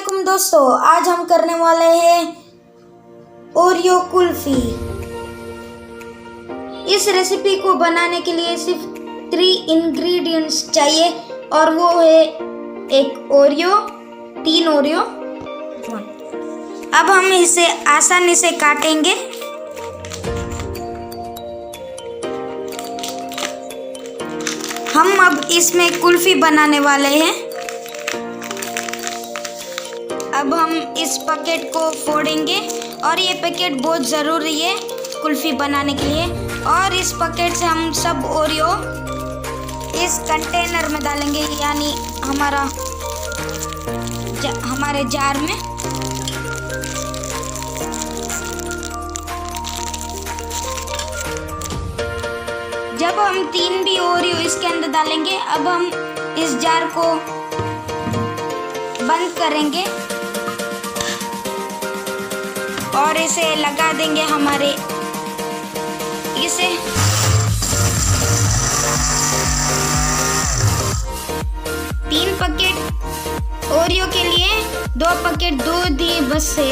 अस्सलामुअलैकुम दोस्तों, आज हम करने वाले हैं ओरियो कुल्फी। इस रेसिपी को बनाने के लिए सिर्फ 3 इंग्रेडिएंट्स चाहिए और वो है एक ओरियो, 3 ओरियो। अब हम इसे आसानी से काटेंगे। हम अब इसमें कुल्फी बनाने वाले हैं। अब हम इस पैकेट को फोड़ेंगे और ये पैकेट बहुत ज़रूरी है कुल्फ़ी बनाने के लिए। और इस पैकेट से हम सब ओरियो इस कंटेनर में डालेंगे, यानी हमारे जार में। जब हम 3 भी ओरियो इसके अंदर डालेंगे, अब हम इस जार को बंद करेंगे और इसे लगा देंगे इसे 3 पैकेट ओरियो के लिए 2 पैकेट दूध दिए बस से।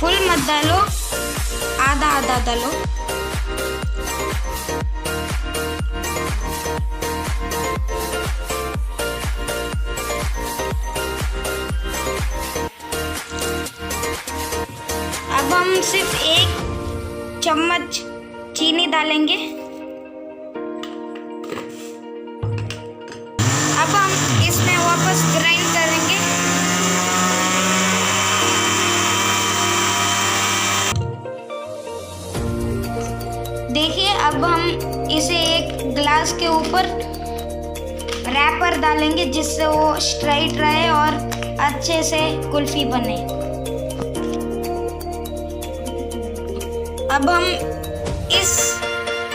फुल मत डालो, आधा आधा डालो। अब हम सिर्फ 1 चम्मच चीनी डालेंगे। अब हम इसमें वापस ग्राइंड करेंगे। देखिए, अब हम इसे एक ग्लास के ऊपर रैपर डालेंगे जिससे वो स्ट्राइट रहे और अच्छे से कुल्फी बने। अब हम इस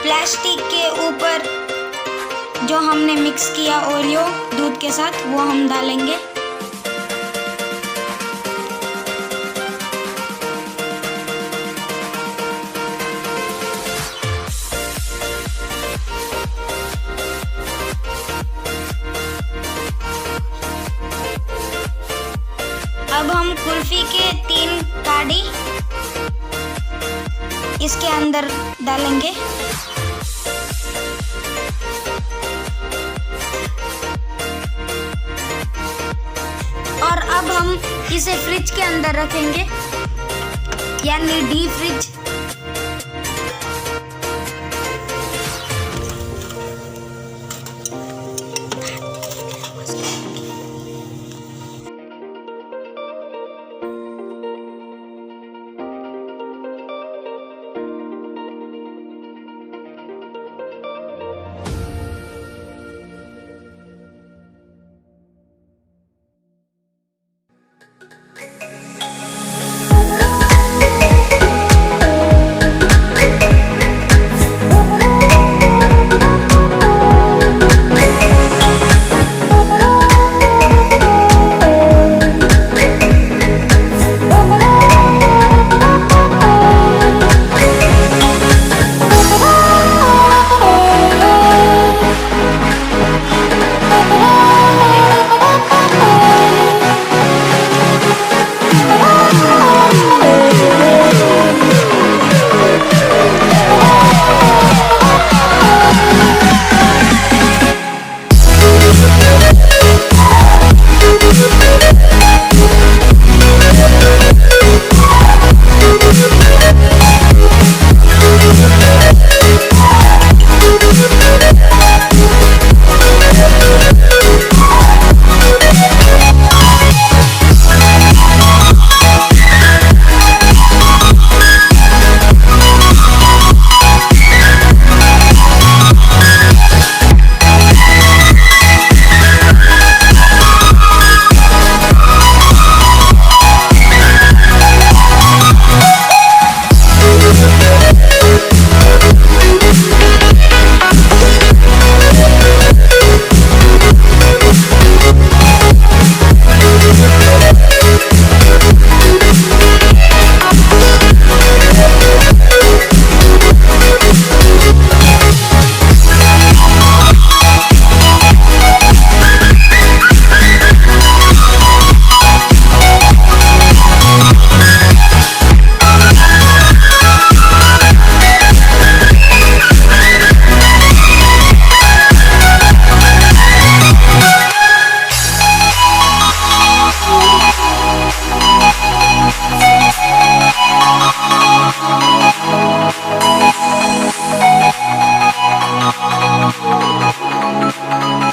प्लास्टिक के ऊपर जो हमने मिक्स किया ओरियो दूध के साथ, वो हम डालेंगे। अब हम कुल्फी के 3 काड़ी इसके अंदर डालेंगे। और अब हम इसे फ्रिज के अंदर रखेंगे, यानी डीप फ्रिज।